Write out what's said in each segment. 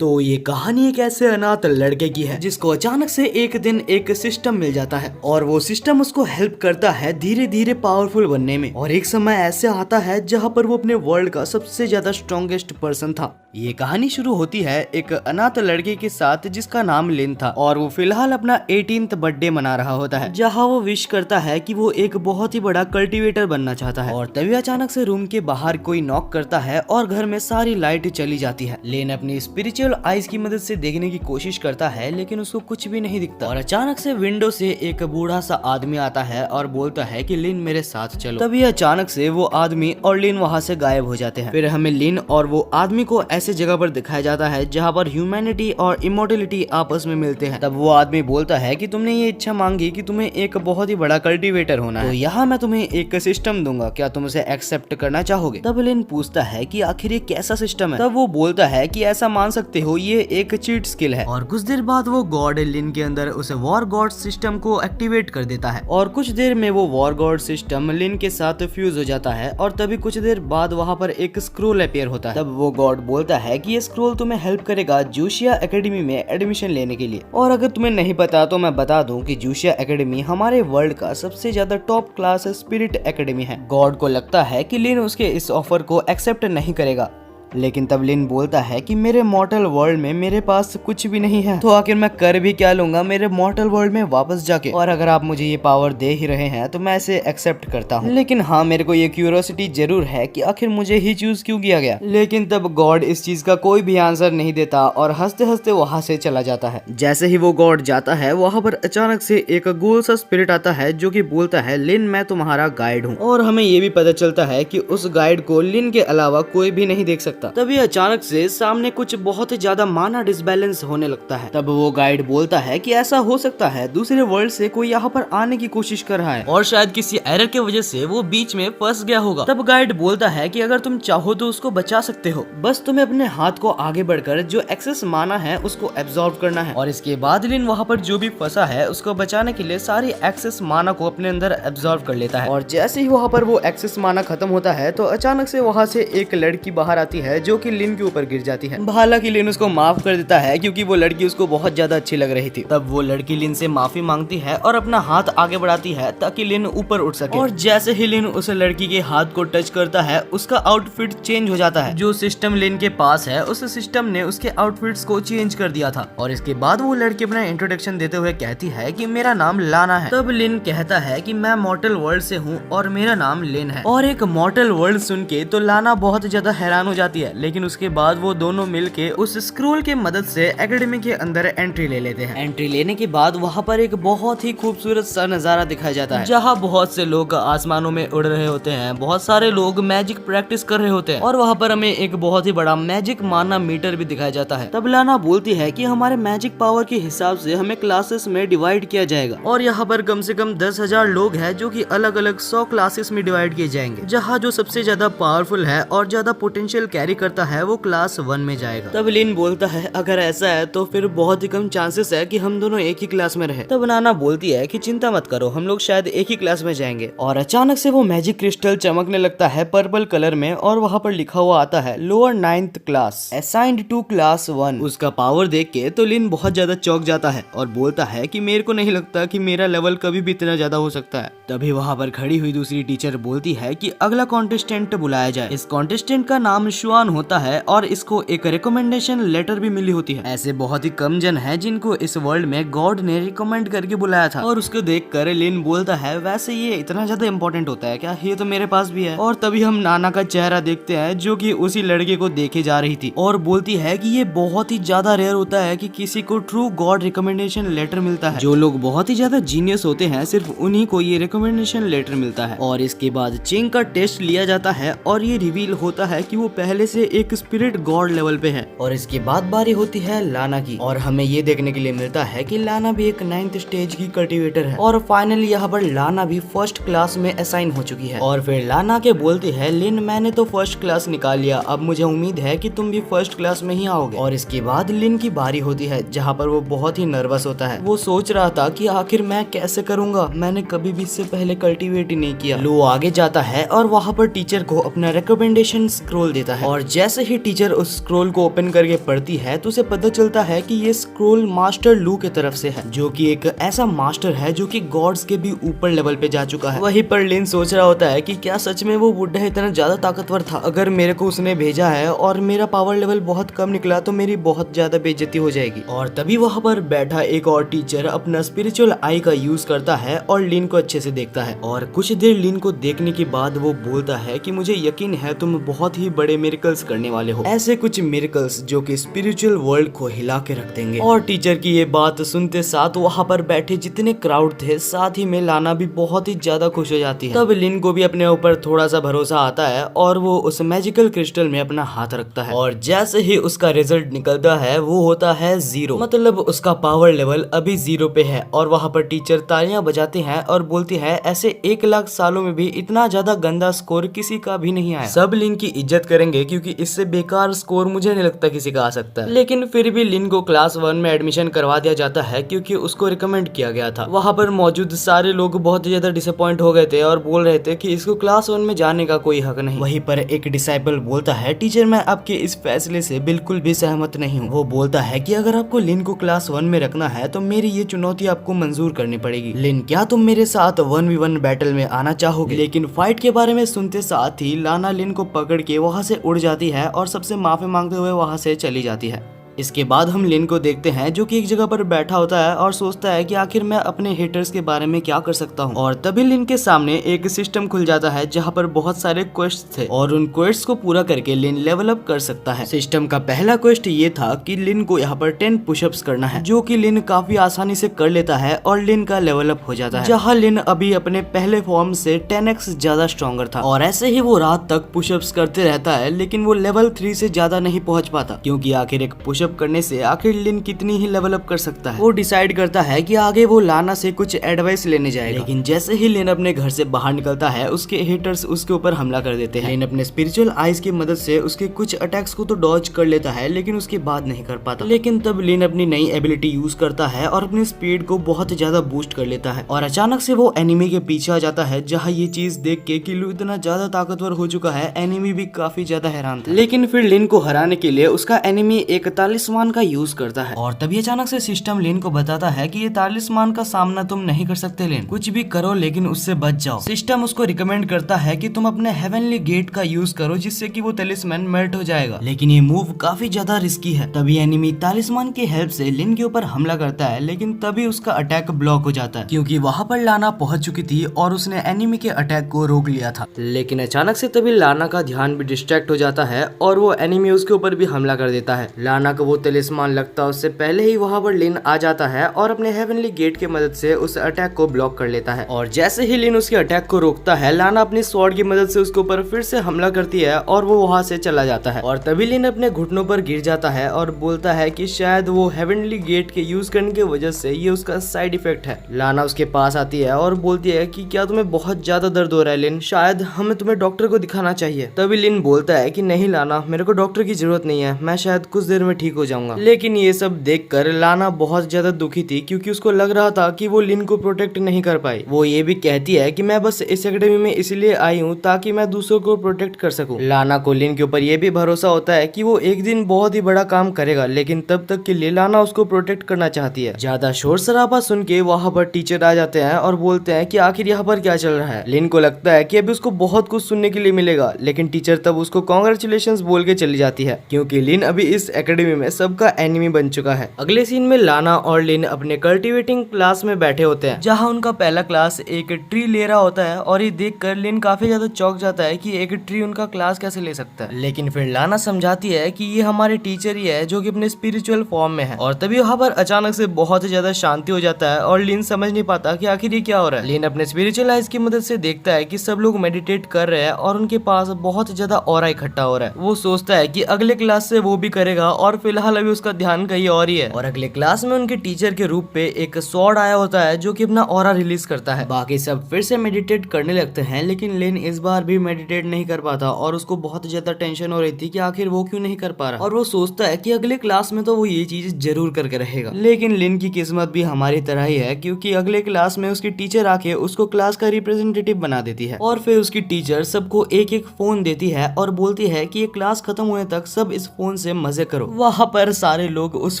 तो ये कहानी एक ऐसे अनाथ लड़के की है जिसको अचानक से एक दिन एक सिस्टम मिल जाता है और वो सिस्टम उसको हेल्प करता है धीरे धीरे पावरफुल बनने में। और एक समय ऐसे आता है जहाँ पर वो अपने वर्ल्ड का सबसे ज्यादा स्ट्रॉन्गेस्ट पर्सन था। ये कहानी शुरू होती है एक अनाथ लड़के के साथ जिसका नाम लिन था और वो फिलहाल अपना 18th बर्थडे मना रहा होता है, जहाँ वो विश करता है कि वो एक बहुत ही बड़ा कल्टीवेटर बनना चाहता है। और तभी अचानक से रूम के बाहर कोई नॉक करता है और घर में सारी लाइट चली जाती है। लिन अपनी स्पिरिचुअल आइज की मदद से देखने की कोशिश करता है लेकिन उसको कुछ भी नहीं दिखता। और अचानक से विंडो से एक बूढ़ा सा आदमी आता है और बोलता है कि लिन मेरे साथ चलो। तभी अचानक से वो आदमी और लिन वहाँ से गायब हो जाते हैं। फिर हमें लिन और वो आदमी को ऐसे जगह पर दिखाया जाता है जहाँ पर ह्यूमैनिटी और इमोर्टलिटी आपस में मिलते हैं। तब वो आदमी बोलता है कि तुमने ये इच्छा मांगी कि तुम्हें एक बहुत ही बड़ा कल्टीवेटर होना है, तो यहाँ मैं तुम्हें एक सिस्टम दूंगा, क्या तुम उसे एक्सेप्ट करना चाहोगे? तब लिन पूछता है कि आखिर ये कैसा सिस्टम है? तब वो बोलता है कि ऐसा मान सकते हो ये एक चीट स्किल है। और कुछ देर बाद वो गॉड लिन के अंदर उस वॉर गॉड सिस्टम को एक्टिवेट कर देता है और कुछ देर में वो वॉर गॉड सिस्टम लिन के साथ फ्यूज हो जाता है। और तभी कुछ देर बाद वहाँ पर एक स्क्रोल अपीयर होता है। तब वो गॉड बोलता है कि ये स्क्रोल तुम्हें हेल्प करेगा जूशिया एकेडमी में एडमिशन लेने के लिए। और अगर तुम्हें नहीं पता तो मैं बता दूं कि जूशिया एकेडमी हमारे वर्ल्ड का सबसे ज्यादा टॉप क्लास स्पिरिट एकेडमी है। गॉड को लगता है कि लिन उसके इस ऑफर को एक्सेप्ट नहीं करेगा, लेकिन तब लिन बोलता है कि मेरे मॉर्टल वर्ल्ड में मेरे पास कुछ भी नहीं है, तो आखिर मैं कर भी क्या लूंगा मेरे मॉर्टल वर्ल्ड में वापस जाके। और अगर आप मुझे ये पावर दे ही रहे हैं तो मैं इसे एक्सेप्ट करता हूँ, लेकिन हाँ मेरे को ये क्यूरियोसिटी जरूर है कि आखिर मुझे ही चूज क्यों किया गया। लेकिन तब गॉड इस चीज का कोई भी आंसर नहीं देता और हंसते हंसते वहाँ से चला जाता है। जैसे ही वो गॉड जाता है वहाँ पर अचानक से एक गोल सा स्पिरिट आता है जो कि बोलता है लिन मैं तुम्हारा गाइड हूँ। और हमें ये भी पता चलता है कि उस गाइड को लिन के अलावा कोई भी नहीं देख सकता। तभी अचानक से सामने कुछ बहुत ज्यादा माना डिसबैलेंस होने लगता है। तब वो गाइड बोलता है कि ऐसा हो सकता है दूसरे वर्ल्ड से कोई यहाँ पर आने की कोशिश कर रहा है और शायद किसी एरर के वजह से वो बीच में फंस गया होगा। तब गाइड बोलता है कि अगर तुम चाहो तो उसको बचा सकते हो, बस तुम्हें अपने हाथ को आगे बढ़कर जो एक्सेस माना है उसको एब्जॉर्ब करना है। और इसके बाद लिन वहाँ पर जो भी फंसा है उसको बचाने के लिए सारी एक्सेस माना को अपने अंदर एब्जॉर्ब कर लेता है। और जैसे ही वहाँ पर वो एक्सेस माना खत्म होता है तो अचानक से वहाँ से एक लड़की बाहर आती है जो कि लिन के ऊपर गिर जाती है। हालांकि लिन उसको माफ कर देता है क्योंकि वो लड़की उसको बहुत ज्यादा अच्छी लग रही थी। तब वो लड़की लिन से माफी मांगती है और अपना हाथ आगे बढ़ाती है ताकि लिन ऊपर उठ सके। और जैसे ही लिन उस लड़की के हाथ को टच करता है उसका आउटफिट चेंज हो जाता है। जो सिस्टम लिन के पास है उस सिस्टम ने उसके आउटफिट्स को चेंज कर दिया था। और इसके बाद वो लड़की अपना इंट्रोडक्शन देते हुए कहती है कि मेरा नाम लाना है। तब लिन कहता है कि मैं मॉर्टल वर्ल्ड से हूँ और मेरा नाम लिन है। और एक मॉर्टल वर्ल्ड सुन के तो लाना बहुत ज्यादा हैरान हो जाती है, लेकिन उसके बाद वो दोनों मिलके उस स्क्रोल के मदद से एकेडमी के अंदर एंट्री ले लेते हैं। एंट्री लेने के बाद वहाँ पर एक बहुत ही खूबसूरत सा नजारा दिखाया जाता है जहाँ बहुत से लोग आसमानों में उड़ रहे होते हैं, बहुत सारे लोग मैजिक प्रैक्टिस कर रहे होते हैं और वहाँ पर हमें एक बहुत ही बड़ा मैजिक माना मीटर भी दिखाया जाता है। तब लाना बोलती है कि हमारे मैजिक पावर के हिसाब से हमें क्लासेस में डिवाइड किया जाएगा और यहाँ पर कम से कम 10,000 लोग हैं जो कि अलग अलग 100 क्लासेस में डिवाइड किए जाएंगे, जहाँ जो सबसे ज्यादा पावरफुल है और ज्यादा पोटेंशियल कैरी करता है वो क्लास 1 में जाएगा। तब लिन बोलता है अगर ऐसा है तो फिर बहुत ही कम चांसेस है कि हम दोनों एक ही क्लास में रहे। तब नाना बोलती है कि चिंता मत करो हम लोग शायद एक ही क्लास में जाएंगे। और अचानक से वो मैजिक क्रिस्टल चमकने लगता है पर्पल कलर में और वहाँ पर लिखा हुआ आता है lower 9th class assigned to class 1। उसका पावर देख के तो लिन बहुत ज्यादा चौंक जाता है और बोलता है कि मेरे को नहीं लगता कि मेरा लेवल कभी भी इतना ज्यादा हो सकता है। तभी वहाँ पर खड़ी हुई दूसरी टीचर बोलती है कि अगला कॉन्टेस्टेंट बुलाया जाए। इस कॉन्टेस्टेंट का नाम शुआन होता है और इसको एक रिकमेंडेशन लेटर भी मिली होती है। ऐसे बहुत ही कम जन हैं जिनको इस वर्ल्ड में गॉड ने रिकमेंड करके बुलाया था। और उसको देखकर लिन बोलता है वैसे ये इतना ज्यादा इंपॉर्टेंट होता है क्या, ये तो मेरे पास भी है। और तभी हम नाना का चेहरा देखते हैं जो कि उसी लड़के को देखे जा रही थी और बोलती है कि ये बहुत ही ज्यादा रेयर होता है कि किसी को ट्रू गॉड रिकमेंडेशन लेटर मिलता है। जो लोग बहुत ही ज्यादा जीनियस होते हैं सिर्फ उन्हीं को ये रिकमेंडेशन लेटर मिलता है। और इसके बाद चिंग का टेस्ट लिया जाता है और ये रिवील होता है कि वो पहले से एक स्पिरिट गॉड लेवल पे है। और इसके बाद बारी होती है लाना की और हमें ये देखने के लिए मिलता है कि लाना भी एक 9th स्टेज की कल्टीवेटर है। और फाइनली यहाँ पर लाना भी फर्स्ट क्लास में असाइन हो चुकी है। और फिर लाना के बोलती है लिन मैंने तो फर्स्ट क्लास निकाल लिया, अब मुझे उम्मीद है कि तुम भी फर्स्ट क्लास में ही आओगे। और इसके बाद लिन की बारी होती है जहाँ पर वो बहुत ही नर्वस होता है। वो सोच रहा था कि आखिर मैं कैसे करूंगा, मैंने कभी भी इससे पहले कल्टीवेट ही नहीं किया। लो आगे जाता है और वहाँ पर टीचर को अपना रिकमेंडेशन स्क्रोल देता है और जैसे ही टीचर उस स्क्रोल को ओपन करके पढ़ती है तो उसे पता चलता है कि ये स्क्रोल मास्टर लू की तरफ से है, जो कि एक ऐसा मास्टर है जो कि गॉड्स के भी ऊपर लेवल पे जा चुका है। वहीं पर लिन सोच रहा होता है कि क्या सच में वो बुड्ढा इतना ज्यादा ताकतवर था? अगर मेरे को उसने भेजा है और मेरा पावर लेवल बहुत कम निकला तो मेरी बहुत ज्यादा बेइज्जती हो जाएगी। और तभी वहाँ पर बैठा एक और टीचर अपना स्पिरिचुअल आई का यूज करता है और लिन को अच्छे से देखता है। और कुछ देर लिन को देखने के बाद वो बोलता है कि मुझे यकीन है तुम बहुत ही बड़े मिरेकल्स करने वाले हो, ऐसे कुछ मिरेकल्स जो कि स्पिरिचुअल वर्ल्ड को हिला के रख देंगे। और टीचर की ये बात सुनते साथ वहाँ पर बैठे जितने क्राउड थे, साथ ही में लाना भी बहुत ही ज्यादा खुश हो जाती है। तब लिन को भी अपने ऊपर थोड़ा सा भरोसा आता है और वो उस मैजिकल क्रिस्टल में अपना हाथ रखता है और जैसे ही उसका रिजल्ट निकलता है वो होता है 0, मतलब उसका पावर लेवल अभी 0 पे है। और वहाँ पर टीचर तालियां बजाती हैं और बोलती है ऐसे 1 लाख सालों में भी इतना ज्यादा गंदा स्कोर किसी का भी नहीं आया। सब लिन की इज्जत करेंगे क्योंकि इससे बेकार स्कोर मुझे नहीं लगता किसी का आ सकता है। लेकिन फिर भी लिन को क्लास 1 में एडमिशन करवा दिया जाता है क्योंकि उसको रिकमेंड किया गया था। वहाँ पर मौजूद सारे लोग बहुत ज्यादा डिसअपॉइंट हो गए थे और बोल रहे थे कि इसको क्लास 1 में जाने का कोई हक नहीं। वहीं पर एक डिसाइपल बोलता है टीचर मैं आपके इस फैसले से बिल्कुल भी सहमत नहीं हूँ। वो बोलता है कि अगर आपको लिन को क्लास 1 में रखना है तो मेरी ये चुनौती आपको मंजूर करनी पड़ेगी। लिन क्या तुम मेरे साथ 1v1 बैटल में आना चाहोगे? लेकिन फाइट के बारे में सुनते साथ ही लाना लिन को पकड़ के वहाँ से उड़ जाती है और सबसे माफी मांगते हुए वहाँ से चली जाती है। इसके बाद हम लिन को देखते हैं जो कि एक जगह पर बैठा होता है और सोचता है कि आखिर मैं अपने हेटर्स के बारे में क्या कर सकता हूँ। और तभी लिन के सामने एक सिस्टम खुल जाता है जहाँ पर बहुत सारे क्वेस्ट थे और उन क्वेस्ट को पूरा करके लिन लेवल अप कर सकता है। सिस्टम का पहला क्वेस्ट ये था कि लिन को यहाँ पर 10 पुशअप्स करना है, जो कि लिन काफी आसानी से कर लेता है और लिन का लेवल अप हो जाता है, जहाँ लिन अभी अपने पहले फॉर्म से 10x ज्यादा स्ट्रॉन्गर था। और ऐसे ही वो रात तक पुशअप्स करते रहता है, लेकिन वो लेवल 3 से ज्यादा नहीं पहुंच पाता क्योंकि आखिर एक पुशअप करने से आखिर लिन कितनी ही लेवल अप कर सकता है। वो डिसाइड करता है कि आगे वो लाना से कुछ एडवाइस लेने जाएगा। लेकिन जैसे ही लिन अपने घर से बाहर निकलता है उसके हेटर्स उसके ऊपर हमला कर देते हैं। लिन अपने स्पिरिचुअल आइज की मदद से उसके कुछ अटैक्स को तो डॉज कर लेता है लेकिन उसके बाद नहीं कर पाता। लेकिन तब लिन अपनी नई एबिलिटी यूज करता है और अपनी स्पीड को बहुत ज्यादा बूस्ट कर लेता है और अचानक से वो एनिमी के पीछे आ जाता है, जहाँ ये चीज देख के कि लू इतना ज्यादा ताकतवर हो चुका है, एनिमी भी काफी ज्यादा हैरान था। लेकिन फिर लिन को हराने के लिए उसका एनिमी एक तालिस्मान का यूज करता है और तभी अचानक से सिस्टम लिन को बताता है कि ये तालिस्मान का सामना तुम नहीं कर सकते लिन, कुछ भी करो लेकिन उससे बच जाओ। सिस्टम उसको रिकमेंड करता है कि तुम अपने हेवनली गेट का यूज करो जिससे कि वो तालिस्मान मेल्ट हो जाएगा, लेकिन ये मूव काफी ज्यादा रिस्की है। तभी एनिमी तालिस्मान की हेल्प से लिन के ऊपर हमला करता है, लेकिन तभी उसका अटैक ब्लॉक हो जाता है क्योंकि वहाँ पर लाना पहुंच चुकी थी और उसने एनिमी के अटैक को रोक लिया था। लेकिन अचानक से तभी लाना का ध्यान भी डिस्ट्रैक्ट हो जाता है और वो एनिमी उसके ऊपर भी हमला कर देता है। लाना को वो तालिस्मान लगता है उससे पहले ही वहाँ पर लिन आ जाता है और अपने हेवनली गेट की मदद से उस अटैक को ब्लॉक कर लेता है। और जैसे ही लिन उसके अटैक को रोकता है, लाना अपनी स्वॉर्ड की मदद से उसके ऊपर फिर से हमला करती है और वो वहाँ से चला जाता है। और तभी लिन अपने घुटनों पर गिर जाता है और बोलता है कि शायद वो हेवनली गेट के यूज करने की वजह से ये उसका साइड इफेक्ट है। लाना उसके पास आती है और बोलती है कि क्या तुम्हें बहुत ज्यादा दर्द हो रहा है लिन, शायद हमें तुम्हें डॉक्टर को दिखाना चाहिए। तभी लिन बोलता है कि नहीं लाना, मेरे को डॉक्टर की जरूरत नहीं है, मैं शायद कुछ देर में ठीक हो जाऊंगा। लेकिन ये सब देखकर लाना बहुत ज्यादा दुखी थी क्योंकि उसको लग रहा था कि वो लिन को प्रोटेक्ट नहीं कर पाई। वो ये भी कहती है कि मैं बस इस एकेडमी में इसलिए आई हूँ ताकि मैं दूसरों को प्रोटेक्ट कर सकूं। लाना को लिन के ऊपर ये भी भरोसा होता है कि वो एक दिन बहुत ही बड़ा काम करेगा, लेकिन तब तक के लिए लाना उसको प्रोटेक्ट करना चाहती है। ज्यादा शोर शराबा सुन के वहाँ पर टीचर आ जाते हैं और बोलते हैं कि आखिर यहाँ पर क्या चल रहा है। लिन को लगता है कि अभी उसको बहुत कुछ सुनने के लिए मिलेगा, लेकिन टीचर तब उसको कांग्रेचुलेशंस बोल के चली जाती है क्योंकि लिन अभी इस एकेडमी में सबका एनिमी बन चुका है। अगले सीन में लाना और लिन अपने कल्टीवेटिंग क्लास में बैठे होते हैं, जहाँ उनका पहला क्लास एक ट्री ले रहा होता है और ये देखकर लिन काफी ज्यादा चौंक जाता है कि एक ट्री उनका क्लास कैसे ले सकता है। लेकिन फिर लाना समझाती है कि ये हमारे टीचर ही है जो कि अपने स्पिरिचुअल फॉर्म में है। और तभी वहाँ पर अचानक से बहुत ज्यादा शांति हो जाता है और लिन समझ नहीं पाता कि आखिर ये क्या हो रहा है। लिन अपने स्पिरिचुअल आइज की मदद से देखता है कि सब लोग मेडिटेट कर रहे हैं और उनके पास बहुत ज्यादा ऑरा इकट्ठा हो रहा है। वो सोचता है कि अगले क्लास से वो भी करेगा और फिलहाल अभी उसका ध्यान कहीं और ही है। और अगले क्लास में उनके टीचर के रूप पे एक स्वॉर्ड आया होता है जो कि अपना ऑरा रिलीज करता है। बाकी सब फिर से मेडिटेट करने लगते हैं, लेकिन लिन इस बार भी मेडिटेट नहीं कर पाता और उसको बहुत ज्यादा टेंशन हो रही थी कि आखिर वो क्यों नहीं कर पा रहा। और वो सोचता है कि अगले क्लास में तो वो ये चीज जरूर करके रहेगा। लेकिन लिन की किस्मत भी हमारी तरह ही है, क्योंकि अगले क्लास में उसकी टीचर आके उसको क्लास का रिप्रेजेंटेटिव बना देती है और फिर उसकी टीचर सबको एक एक फोन देती है और बोलती है कि ये क्लास खत्म होने तक सब इस फोन से मजे करो। वहाँ पर सारे लोग उस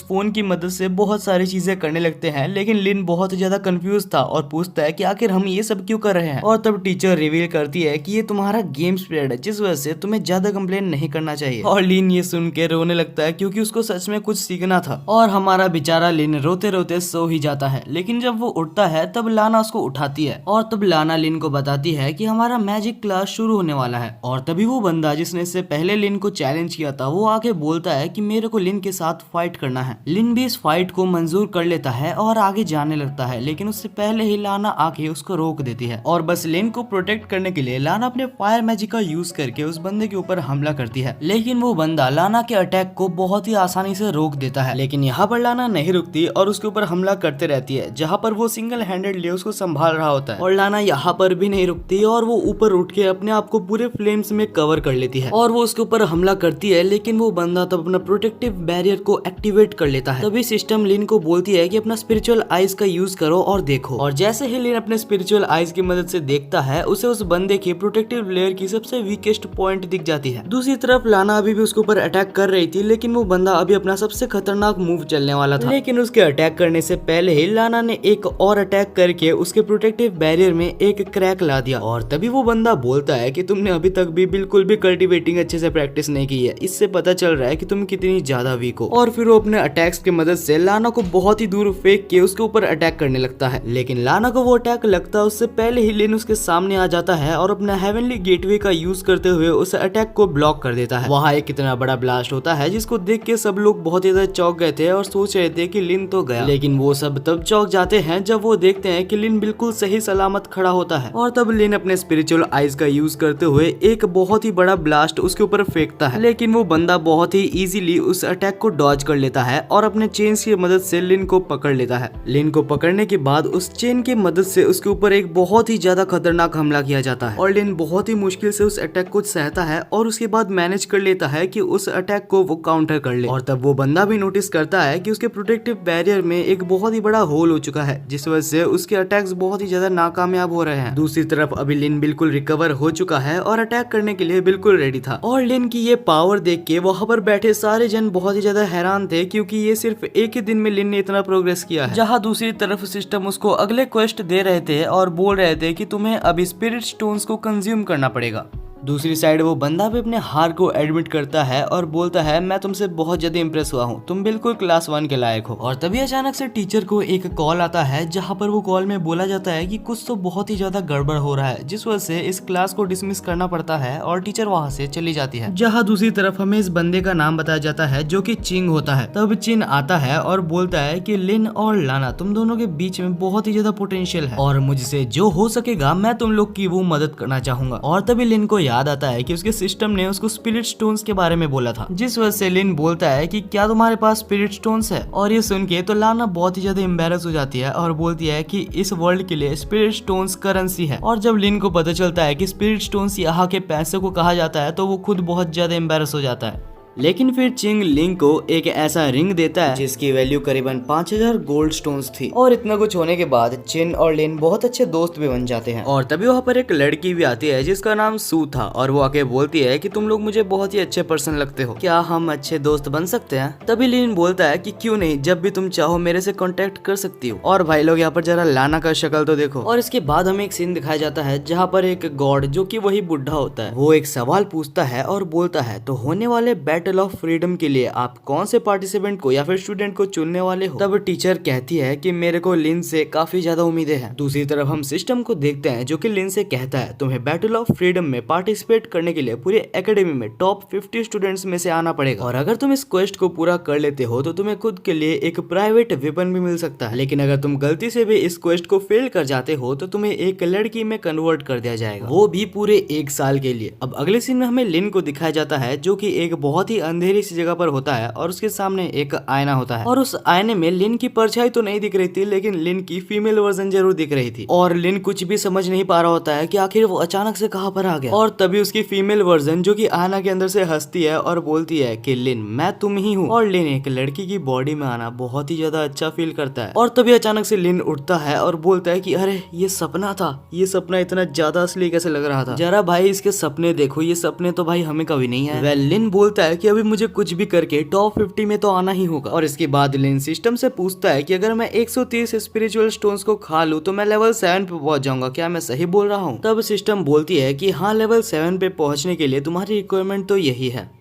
फोन की मदद से बहुत सारी चीजें करने लगते हैं, लेकिन लिन बहुत ज्यादा कंफ्यूज था और पूछता है कि आखिर हम ये सब क्यों कर रहे हैं। और तब टीचर रिवील करती है कि ये तुम्हारा गेम पीरियड है, जिस वजह से तुम्हें ज्यादा कंप्लेन नहीं करना चाहिए। और लिन ये सुन के रोने लगता है, क्योंकि उसको सच में कुछ सीखना था। और हमारा बेचारा लिन रोते रोते सो ही जाता है। लेकिन जब वो उठता है तब लाना उसको उठाती है और तब लाना लिन को बताती है कि हमारा मैजिक क्लास शुरू होने वाला है। और तभी वो बंदा जिसने इससे पहले लिन को चैलेंज किया था वो आके बोलता है कि मेरे को लिन के साथ फाइट करना है। लिन भी इस फाइट को मंजूर कर लेता है और आगे जाने लगता है, लेकिन उससे पहले ही लाना आके उसको रोक देती है। और बस लिन को प्रोटेक्ट करने के लिए लाना अपने फायर मैजिक का यूज करके उस बंदे के ऊपर हमला करती है, लेकिन वो बंदा लाना के अटैक को बहुत ही आसानी से रोक देता है। लेकिन यहाँ पर लाना नहीं रुकती और उसके ऊपर हमला करते रहती है, जहाँ पर वो सिंगल हैंडेडली उसको संभाल रहा होता है। और लाना यहाँ पर भी नहीं रुकती और वो ऊपर उठ के अपने आप को पूरे फ्लेम्स में कवर कर लेती है और वो उसके ऊपर हमला करती है, लेकिन वो बंदा तब अपना प्रोटेक्टिव बैरियर को एक्टिवेट कर लेता है। तभी सिस्टम लिन को बोलती है कि अपना स्पिरिचुअल आइज का यूज करो और देखो। और जैसे ही लिन अपने स्पिरिचुअल आइज की मदद से देखता है, उसे उस बंदे के प्रोटेक्टिव लेयर की सबसे वीकेस्ट पॉइंट दिख जाती है। दूसरी तरफ लाना अभी भी उसके ऊपर अटैक कर रही थी, लेकिन वो बंदा अभी अपना सबसे खतरनाक मूव चलने वाला था। लेकिन उसके अटैक करने से पहले ही लाना ने एक और अटैक करके उसके प्रोटेक्टिव बैरियर में एक क्रैक ला दिया। और तभी वो बंदा बोलता है कि तुमने अभी तक भी बिल्कुल भी कल्टीवेटिंग अच्छे से प्रैक्टिस नहीं की है, इससे पता चल रहा है कि तुम कितनी ज्यादा वीक हो। और फिर वो अपने अटैक्स की मदद से लाना को बहुत ही दूर फेंक के उसके ऊपर अटैक करने लगता है। लेकिन लाना को वो अटैक लगता है उससे पहले ही लिन उसके सामने आ जाता है और अपना हेवनली गेटवे का यूज करते हुए उस अटैक को ब्लॉक कर देता है। वहाँ एक कितना बड़ा ब्लास्ट होता है जिसको देख के सब लोग बहुत ही ज्यादा चौंक गए थे और सोच रहे थे कि लिन तो गया। लेकिन वो सब तब चौंक जाते हैं जब वो देखते हैं कि लिन बिल्कुल सही सलामत खड़ा होता है। और तब लिन अपने स्पिरिचुअल आइज का यूज करते हुए एक बहुत ही बड़ा ब्लास्ट उसके ऊपर फेंकता है, लेकिन वो बंदा बहुत ही इजीली उस अटैक को डॉज कर लेता है और अपने चेन्स की मदद से लिन को पकड़ लेता है। लिन को पकड़ने के बाद उस चेन की मदद से उसके ऊपर एक बहुत ही ज्यादा खतरनाक हमला किया जाता है और लिन बहुत ही मुश्किल से उस अटैक को सहता है और उसके बाद मैनेज कर लेता है कि उस अटैक को वो काउंटर कर ले। और तब वो बंदा भी नोटिस करता है कि उसके प्रोटेक्टिव बैरियर में एक बहुत ही बड़ा होल हो चुका है, जिस वजह से उसके अटैक्स बहुत ही ज्यादा नाकामयाब हो रहे हैं। दूसरी तरफ अभी लिन बिल्कुल रिकवर हो चुका है और अटैक करने के लिए बिल्कुल रेडी था। और लिन की ये पावर देख के वहाँ पर बैठे सारे जन बहुत ही ज्यादा हैरान थे, क्योंकि ये सिर्फ एक ही दिन में लिन ने इतना प्रोग्रेस किया है। जहाँ दूसरी तरफ सिस्टम उसको अगले क्वेस्ट दे रहे थे और बोल रहे थे कि तुम्हें अभी स्पिरिट स्टोन्स को कंज्यूम करना पड़ेगा। दूसरी साइड वो बंदा भी अपने हार को एडमिट करता है और बोलता है मैं तुमसे बहुत ज्यादा इंप्रेस हुआ हूँ, तुम बिल्कुल क्लास 1 के लायक हो। और तभी अचानक से टीचर को एक कॉल आता है, जहाँ पर वो कॉल में बोला जाता है कि कुछ तो बहुत ही ज्यादा गड़बड़ हो रहा है, जिस वजह से इस क्लास को डिसमिस करना पड़ता है और टीचर वहाँ से चली जाती है। जहाँ दूसरी तरफ हमें इस बंदे का नाम बताया जाता है जो कि चिंग होता है। तब चिंग आता है और बोलता है कि लिन और लाना तुम दोनों के बीच में बहुत ही ज्यादा पोटेंशियल है और मुझसे जो हो सकेगा मैं तुम लोग की वो मदद करना चाहूंगा। और तभी लिन को याद आता है कि उसके सिस्टम ने उसको स्पिरिट स्टोन्स के बारे में बोला था, जिस वजह से लिन बोलता है कि क्या तुम्हारे पास स्पिरिट स्टोन्स है। और ये सुन के तो लाना बहुत ही ज्यादा एम्बेरस हो जाती है और बोलती है कि इस वर्ल्ड के लिए स्पिरिट स्टोन्स करेंसी है। और जब लिन को पता चलता है कि स्पिरिट स्टोन्स यहाँ के पैसे को कहा जाता है तो वो खुद बहुत ज्यादा एम्बेरस हो जाता है। लेकिन फिर चिंग लिंग को एक ऐसा रिंग देता है जिसकी वैल्यू करीबन 5000 गोल्ड स्टोन्स थी। और इतना कुछ होने के बाद चिन और लिन बहुत अच्छे दोस्त भी बन जाते हैं। और तभी वहाँ पर एक लड़की भी आती है जिसका नाम सू था और वो आके बोलती है कि तुम लोग मुझे बहुत ही अच्छे पर्सन लगते हो, क्या हम अच्छे दोस्त बन सकते हैं। तभी लिन बोलता है कि क्यों नहीं, जब भी तुम चाहो मेरे से कॉन्टेक्ट कर सकती हो। और भाई लोग यहाँ पर जरा लाना का शक्ल तो देखो। और इसके बाद हमें एक सीन दिखाया जाता है जहाँ पर एक गॉड जो कि वही बुढ़ा होता है वो एक सवाल पूछता है और बोलता है तो होने वाले बैटल ऑफ फ्रीडम के लिए आप कौन से पार्टिसिपेंट को या फिर स्टूडेंट को चुनने वाले हो। तब टीचर कहती है कि मेरे को लिन से काफी ज्यादा उम्मीदें हैं। दूसरी तरफ हम सिस्टम को देखते हैं जो कि लिन से कहता है तुम्हें बैटल ऑफ फ्रीडम में पार्टिसिपेट करने के लिए पूरे एकेडमी में टॉप 50 स्टूडेंट्स में से आना पड़ेगा और अगर तुम इस क्वेस्ट को पूरा कर लेते हो तो तुम्हें खुद के लिए एक प्राइवेट वेपन भी मिल सकता है। लेकिन अगर तुम गलती से भी इस क्वेस्ट को फेल कर जाते हो तो तुम्हें एक लड़की में कन्वर्ट कर दिया जाएगा, वो भी पूरे 1 साल के लिए। अब अगले सीन में हमें लिन को दिखाया जाता है जो कि एक बहुत ही ही अंधेरी सी जगह पर होता है और उसके सामने एक आईना होता है और उस आईने में लिन की परछाई तो नहीं दिख रही थी, लेकिन लिन की फीमेल वर्जन जरूर दिख रही थी। और लिन कुछ भी समझ नहीं पा रहा होता है कि आखिर वो अचानक से कहां पर आ गया। और तभी उसकी फीमेल वर्जन जो कि आईना के अंदर से हंसती है और बोलती है कि लिन मैं तुम ही हूँ। और लिन एक लड़की की बॉडी में आना बहुत ही ज्यादा अच्छा फील करता है। और तभी अचानक से लिन उठता है और बोलता है कि अरे ये सपना था, ये सपना इतना ज्यादा असली कैसे लग रहा था, जरा भाई इसके सपने देखो, ये सपने तो भाई हमें कभी नहीं है। लिन बोलता है कि अभी मुझे कुछ भी करके टॉप 50 में तो आना ही होगा। और इसके बाद लिन सिस्टम से पूछता है कि अगर मैं 130 स्पिरिचुअल स्टोन्स को खा लूं तो मैं लेवल 7 पे पहुंच जाऊंगा, क्या मैं सही बोल रहा हूं? तब सिस्टम बोलती है कि हाँ, लेवल 7 पे पहुंचने के लिए तुम्हारी रिक्वायरमेंट तो यही है।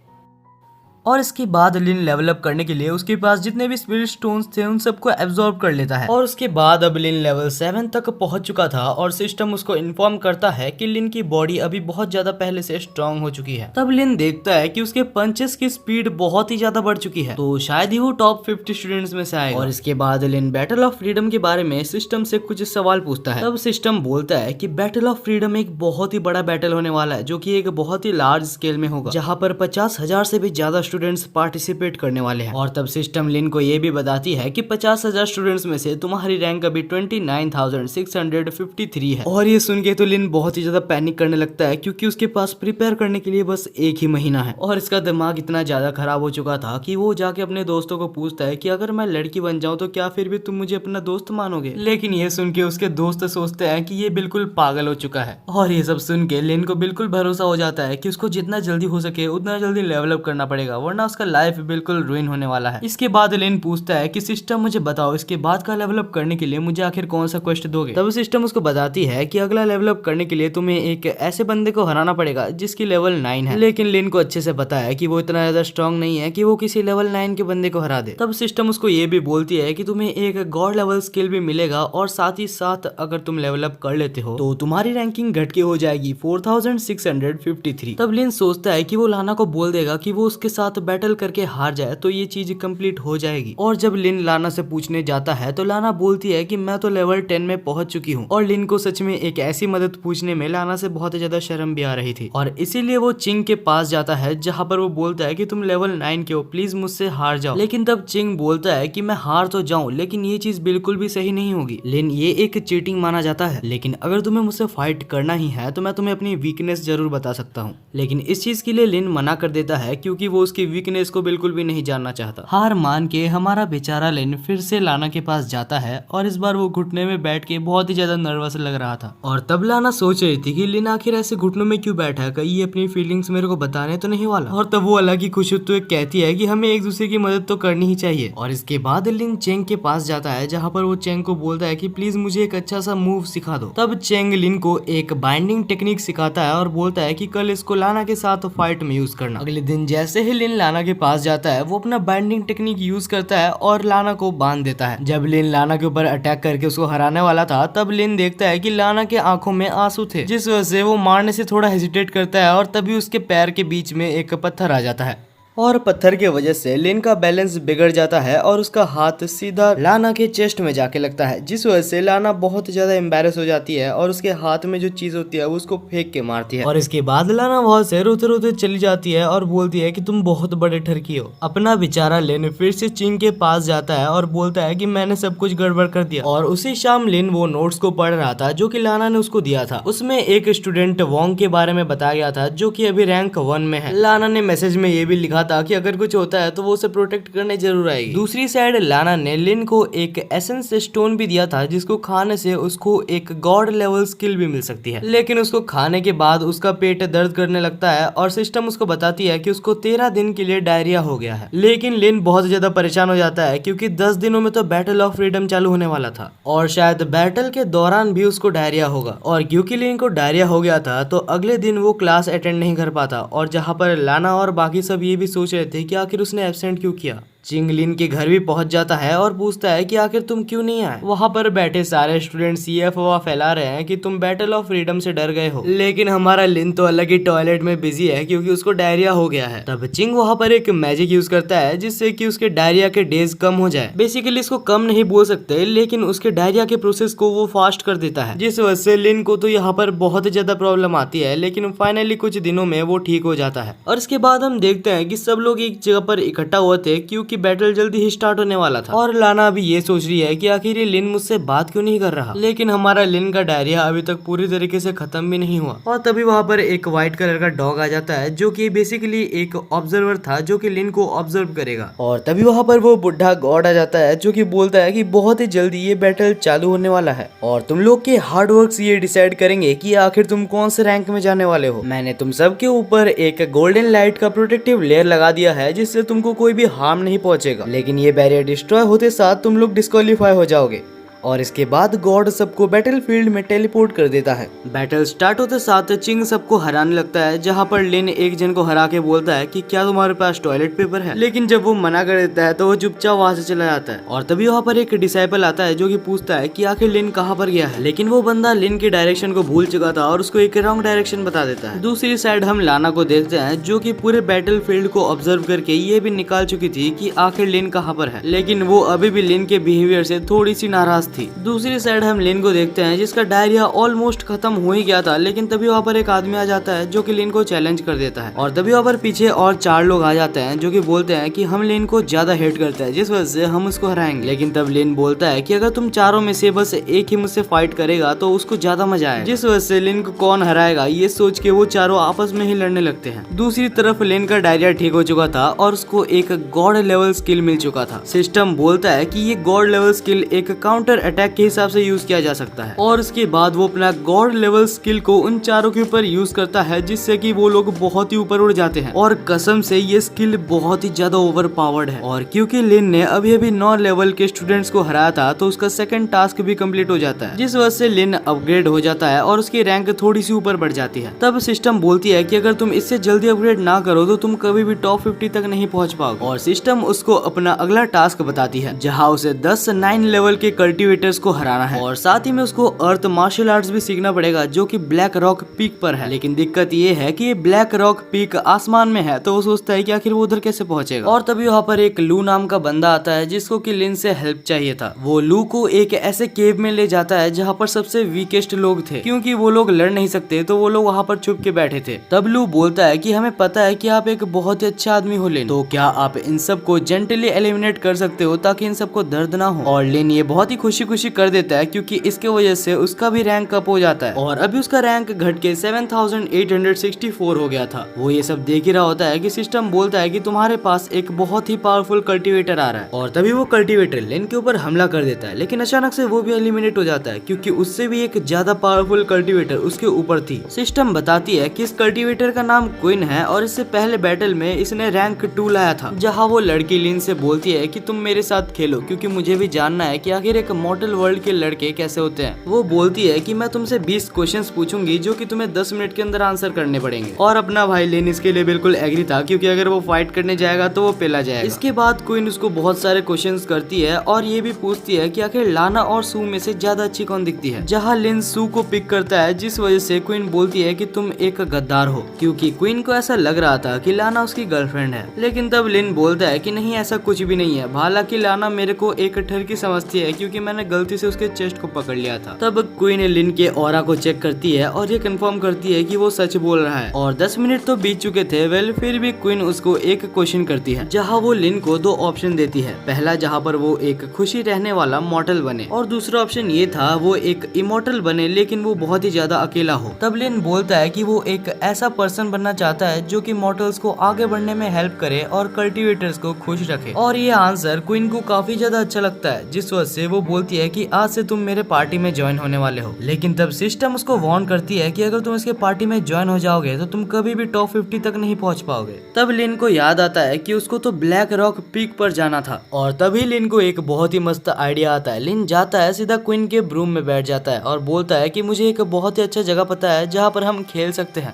और इसके बाद लिन लेवल अप करने के लिए उसके पास जितने भी स्पिरिट स्टोन्स थे उन सबको एब्जॉर्ब कर लेता है। और उसके बाद अब लिन लेवल 7 तक पहुंच चुका था और सिस्टम उसको इन्फॉर्म करता है कि लिन की बॉडी अभी बहुत ज्यादा पहले से स्ट्रांग हो चुकी है। तब लिन देखता है कि उसके पंचेस की स्पीड बहुत ही ज्यादा बढ़ चुकी है, तो शायद ही वो टॉप 50 स्टूडेंट्स में से आएगा। और इसके बाद लिन बैटल ऑफ फ्रीडम के बारे में सिस्टम से कुछ सवाल पूछता है। तब सिस्टम बोलता है कि बैटल ऑफ फ्रीडम एक बहुत ही बड़ा बैटल होने वाला है, जो कि एक बहुत ही लार्ज स्केल में होगा, जहाँ पर 50,000 से भी ज्यादा स्टूडेंट्स पार्टिसिपेट करने वाले हैं। और तब सिस्टम लिन को ये भी बताती है कि 50,000 स्टूडेंट्स में से तुम्हारी रैंक अभी 29,653 है। और ये सुन के तो लिन बहुत ही ज्यादा पैनिक करने लगता है, क्योंकि उसके पास प्रिपेयर करने के लिए बस एक ही महीना है। और इसका दिमाग इतना ज्यादा खराब हो चुका था कि वो जाके अपने दोस्तों को पूछता है कि अगर मैं लड़की बन जाऊं तो क्या फिर भी तुम मुझे अपना दोस्त मानोगे? लेकिन ये सुन के उसके दोस्त सोचते हैं कि ये बिल्कुल पागल हो चुका है। और ये सब सुन के लिन को बिल्कुल भरोसा हो जाता है कि उसको जितना जल्दी हो सके उतना जल्दी लेवल अप करना पड़ेगा, वरना उसका लाइफ बिल्कुल रुइन होने वाला है। इसके बाद लिन पूछता है कि सिस्टम मुझे बताओ, इसके बाद का लेवल अप करने के लिए मुझे आखिर कौन सा क्वेस्ट दोगे? तब सिस्टम उसको बताती है कि अगला लेवल अप करने के लिए तुम्हें एक ऐसे बंदे को हराना पड़ेगा जिसकी लेवल 9 है। लेकिन लिन को अच्छे से पता है कि वो इतना ज्यादा स्ट्रॉन्ग नहीं है कि वो किसी लेवल 9 के बंदे को हरा दे। तब सिस्टम उसको ये भी बोलती है कि तुम्हें एक गॉड लेवल स्किल भी मिलेगा, और साथ ही साथ अगर तुम लेवल अप कर लेते हो तो तुम्हारी रैंकिंग घट के हो जाएगी 4,653। तब लिन सोचता है कि वो लाना को बोल देगा कि वो उसके साथ बैटल करके हार जाए तो ये चीज कंप्लीट हो जाएगी। और जब लिन लाना से पूछने जाता है तो लाना बोलती है कि मैं तो लेवल 10 में पहुंच चुकी हूँ। और लिन को सच में एक ऐसी मदद पूछने में लाना से बहुत ज्यादा शर्म भी आ रही थी, और इसीलिए वो चिंग के पास जाता है, जहाँ पर वो बोलता है कि तुम लेवल 9 के हो, प्लीज मुझसे हार जाओ। लेकिन तब चिंग बोलता है कि मैं हार तो जाऊं, लेकिन ये चीज बिल्कुल भी सही नहीं होगी। लिन, ये एक चीटिंग माना जाता है, लेकिन अगर तुम्हें मुझसे फाइट करना ही है तो मैं तुम्हें अपनी वीकनेस जरूर बता सकता हूँ। लेकिन इस चीज के लिए लिन मना कर देता है, क्योंकि वो उसकी वीकनेस को बिल्कुल भी नहीं जानना चाहता। हार मान के हमारा बेचारा लिन फिर से लाना के पास जाता है, और इस बार वो घुटने में बैठ के बहुत ही ज्यादा नर्वस लग रहा था। और तब लाना सोच रही थी कि लिन आखिर ऐसे घुटनों में क्यों बैठा है, कहीं ये अपनी फीलिंग्स मेरे को बताने तो नहीं वाला। और तब वो अलग ही खुश होते हुए कहती है कि हमें एक दूसरे की मदद तो करनी ही चाहिए। और इसके बाद लिन चेंग के पास जाता है, जहाँ पर वो चेंग को बोलता है कि प्लीज मुझे एक अच्छा सा मूव सिखा दो। तब चेंग लिन को एक बाइंडिंग टेक्निक सिखाता है और बोलता है कि कल इसको लाना के साथ फाइट में यूज करना। अगले दिन जैसे ही लिन लाना के पास जाता है, वो अपना बाइंडिंग टेक्निक यूज करता है और लाना को बांध देता है। जब लिन लाना के ऊपर अटैक करके उसको हराने वाला था, तब लिन देखता है कि लाना के आंखों में आंसू थे, जिस वजह से वो मारने से थोड़ा हेजिटेट करता है, और तभी उसके पैर के बीच में एक पत्थर आ जाता है। और पत्थर की वजह से लिन का बैलेंस बिगड़ जाता है और उसका हाथ सीधा लाना के चेस्ट में जाके लगता है, जिस वजह से लाना बहुत ज्यादा एम्बैरेस हो जाती है और उसके हाथ में जो चीज होती है वो उसको फेंक के मारती है। और इसके बाद लाना बहुत से रोते रोते चली जाती है और बोलती है कि तुम बहुत बड़े ठरकी हो। अपना बेचारा लिन फिर से चिंग के पास जाता है और बोलता है कि मैंने सब कुछ गड़बड़ कर दिया। और उसी शाम लिन वो नोट्स को पढ़ रहा था जो कि लाना ने उसको दिया था। उसमें एक स्टूडेंट वोंग के बारे में बताया गया था, जो कि अभी रैंक 1 में है। लाना ने मैसेज में ये भी लिखा था कि अगर कुछ होता है तो वो उसे प्रोटेक्ट करने जरूर आएगी। दूसरी साइड लाना ने लिन को एक एसेंस स्टोन भी दिया था, जिसको खाने से उसको एक गॉड लेवल स्किल भी मिल सकती है। लेकिन उसको खाने के बाद उसका पेट दर्द करने लगता है और सिस्टम उसको बताती है कि उसको 13 दिन के लिए डायरिया हो गया है। लेकिन लिन बहुत ज्यादा परेशान हो जाता है, क्योंकि 10 दिनों में तो बैटल ऑफ फ्रीडम चालू होने वाला था और शायद बैटल के दौरान भी उसको डायरिया होगा। और क्योंकि लिन को डायरिया हो गया था तो अगले दिन वो क्लास अटेंड नहीं कर पाता, और जहाँ पर लाना और बाकी सब ये भी सोच रहे थे कि आखिर उसने एब्सेंट क्यों किया। चिंग लिन के घर भी पहुंच जाता है और पूछता है कि आखिर तुम क्यों नहीं आए। वहाँ पर बैठे सारे स्टूडेंट्स ये अफवाह फैला रहे हैं कि तुम बैटल ऑफ फ्रीडम से डर गए हो, लेकिन हमारा लिन तो अलग ही टॉयलेट में बिजी है क्योंकि उसको डायरिया हो गया है। तब चिंग वहाँ पर एक मैजिक यूज करता है जिससे कि उसके डायरिया के डेज कम हो जाए। बेसिकली इसको कम नहीं बोल सकते, लेकिन उसके डायरिया के प्रोसेस को वो फास्ट कर देता है, जिस वजह से लिन को तो यहाँ पर बहुत ज्यादा प्रॉब्लम आती है, लेकिन फाइनली कुछ दिनों में वो ठीक हो जाता है। और इसके बाद हम देखते हैं कि सब लोग एक जगह पर इकट्ठा हुए थे क्योंकि बैटल जल्दी ही स्टार्ट होने वाला था। और लाना भी ये सोच रही है कि आखिर ये लिन मुझसे बात क्यों नहीं कर रहा, लेकिन हमारा लिन का डायरिया अभी तक पूरी तरीके से खत्म भी नहीं हुआ। और तभी वहाँ पर एक व्हाइट कलर का डॉग आ जाता है जो कि बेसिकली एक ऑब्जर्वर था जो कि लिन को ऑब्जर्व करेगा। और तभी वहाँ पर वो बुढ़ा गॉड आ जाता है जो कि बोलता है कि बहुत ही जल्दी ये बैटल चालू होने वाला है और तुम लोग के हार्ड वर्क ये डिसाइड करेंगे कि आखिर तुम कौन से रैंक में जाने वाले हो। मैंने तुम सबके ऊपर एक गोल्डन लाइट का प्रोटेक्टिव लेयर लगा दिया है जिससे तुमको कोई भी हार्म नहीं पहुंचेगा, लेकिन ये बैरियर डिस्ट्रॉय होते साथ तुम लोग डिस्क्वालीफाई हो जाओगे। और इसके बाद गॉड सबको बैटलफील्ड में टेलीपोर्ट कर देता है। बैटल स्टार्ट होते साथ चिंग सबको हराने लगता है, जहाँ पर लिन एक जन को हरा के बोलता है कि क्या तुम्हारे पास टॉयलेट पेपर है, लेकिन जब वो मना कर देता है तो वो चुपचाप वहाँ से चला जाता है। और तभी वहाँ पर एक डिसाइपल आता है जो कि पूछता है कि आखिर लिन कहाँ पर गया है, लेकिन वो बंदा लिन की डायरेक्शन को भूल चुका था और उसको एक रॉन्ग डायरेक्शन बता देता है। दूसरी साइड हम लाना को देखते हैं जो कि पूरे बैटल फील्ड को ऑब्जर्व करके ये भी निकाल चुकी थी कि आखिर लिन कहाँ पर है, लेकिन वो अभी भी लिन के बिहेवियर से थोड़ी सी नाराज थी। दूसरी साइड हम लिन को देखते हैं जिसका डायरिया ऑलमोस्ट खत्म हो ही गया था, लेकिन तभी वहाँ पर एक आदमी आ जाता है जो कि लिन को चैलेंज कर देता है। और तभी वहाँ पर पीछे और 4 लोग आ जाते हैं जो कि बोलते हैं कि हम लिन को ज्यादा हेट करते हैं जिस वजह से हम उसको हराएंगे। लेकिन तब लिन बोलता है कि अगर तुम चारों में से बस एक ही मुझसे फाइट करेगा तो उसको ज्यादा मजा आएगा, जिस वजह से लिन को कौन हराएगा ये सोच के वो चारों आपस में ही लड़ने लगते हैं। दूसरी तरफ लिन का डायरिया ठीक हो चुका था और उसको एक गॉड लेवल स्किल मिल चुका था। सिस्टम बोलता है कि ये गॉड लेवल स्किल एक काउंटर अटैक के हिसाब से यूज किया जा सकता है, और उसके बाद वो अपना गॉड लेवल स्किल को उन चारों के ऊपर यूज करता है जिससे कि वो लोग बहुत ही ऊपर उड़ जाते हैं। और कसम से ये स्किल बहुत ही ज्यादा ओवर पावर्ड है, और क्योंकि लिन ने अभी अभी 9 लेवल के स्टूडेंट्स को हराया था तो उसका सेकंड टास्क भी कंप्लीट हो जाता है, जिस वजह से लिन अपग्रेड हो जाता है और उसकी रैंक थोड़ी सी ऊपर बढ़ जाती है। तब सिस्टम बोलती है कि अगर तुम इससे जल्दी अपग्रेड ना करो तो तुम कभी भी टॉप 50 तक नहीं पहुंच पाओगे। और सिस्टम उसको अपना अगला टास्क बताती है जहाँ उसे 10 9 लेवल के कल्टिवेटर्स को हराना है, और साथ ही में उसको अर्थ मार्शल आर्ट्स भी सीखना पड़ेगा जो कि ब्लैक रॉक पीक पर है। लेकिन दिक्कत ये है कि ये ब्लैक रॉक पीक आसमान में है, तो वो सोचता है कि आखिर वो उधर कैसे पहुंचेगा। और तभी वहाँ पर एक लू नाम का बंदा आता है जिसको कि लिन से हेल्प चाहिए था। वो लू को एक ऐसे केव में ले जाता है जहाँ पर सबसे वीकेस्ट लोग थे, क्योंकि वो लोग लड़ नहीं सकते तो वो लोग वहाँ पर छुप के बैठे थे। तब लू बोलता है कि हमें पता है कि आप एक बहुत ही अच्छा आदमी हो लिन, तो क्या आप इन सबको जेंटली एलिमिनेट कर सकते हो ताकि इन सबको दर्द ना हो। और लिन ये बहुत ही खुशी खुशी कर देता है क्योंकि इसके वजह से उसका भी रैंक अप हो जाता है, और अभी उसका रैंक घट के 7864 हो गया था। वो ये सब देख ही रहा होता है कि सिस्टम बोलता है कि तुम्हारे पास एक बहुत ही पावरफुल कल्टीवेटर आ रहा है, और तभी वो कल्टीवेटर लिन के ऊपर हमला कर देता है, लेकिन अचानक से वो भी एलिमिनेट हो जाता है क्योंकि उससे भी एक ज्यादा पावरफुल कल्टीवेटर उसके ऊपर थी। सिस्टम बताती है कि इस कल्टीवेटर का नाम क्वीन है और इससे पहले बैटल में इसने रैंक 2 लाया था, जहाँ वो लड़की लिन से बोलती है कि तुम मेरे साथ खेलो क्योंकि मुझे भी जानना है कि आखिर एक मॉर्टल वर्ल्ड के लड़के कैसे होते हैं। वो बोलती है कि मैं तुमसे 20 क्वेश्चंस पूछूंगी जो कि तुम्हें 10 मिनट के अंदर आंसर करने पड़ेंगे, और अपना भाई लिन इसके लिए बिल्कुल एग्री था क्योंकि अगर वो फाइट करने जाएगा तो वो पेला जाएगा। इसके बाद क्वीन उसको बहुत सारे क्वेश्चंस करती है और ये भी पूछती है कि आखिर लाना और सू में से ज्यादा अच्छी कौन दिखती है, जहाँ लिन सू को पिक करता है, जिस वजह से क्वीन बोलती है कि तुम एक गद्दार हो, क्योंकि क्वीन को ऐसा लग रहा था कि लाना उसकी गर्लफ्रेंड है। लेकिन तब लिन बोलता है कि नहीं, ऐसा कुछ भी नहीं है, हालांकि लाना मेरे को एक ठरकी समझती है क्योंकि मैंने गलती से उसके चेस्ट को पकड़ लिया था। तब क्वीन लिन के ऑरा को चेक करती है और ये कंफर्म करती है कि वो सच बोल रहा है, और 10 मिनट तो बीत चुके थे। वेल फिर भी क्वीन उसको एक क्वेश्चन करती है जहाँ वो लिन को 2 ऑप्शन देती है। पहला जहाँ पर वो एक खुशी रहने वाला मॉर्टल बने, और दूसरा ऑप्शन ये था वो एक इमॉर्टल बने लेकिन वो बहुत ही ज्यादा अकेला हो। तब लिन बोलता है कि वो एक ऐसा पर्सन बनना चाहता है जो कि मॉर्टल्स को आगे बढ़ने में हेल्प करे और कल्टीवेटर्स को खुश रखे, और ये आंसर क्वीन को काफी ज्यादा अच्छा लगता है, जिस वजह से वो बोलती है कि आज से तुम मेरे पार्टी में ज्वाइन होने वाले हो। लेकिन तब सिस्टम उसको वार्न करती है कि अगर तुम इसके पार्टी में ज्वाइन हो जाओगे तो तुम कभी भी टॉप 50 तक नहीं पहुंच पाओगे। तब लिन को याद आता है कि उसको तो ब्लैक रॉक पीक पर जाना था, और तभी लिन को एक बहुत ही मस्त आइडिया आता है। लिन जाता है सीधा क्वीन के रूम में बैठ जाता है और बोलता है कि मुझे एक बहुत ही अच्छा जगह पता है जहाँ पर हम खेल सकते हैं।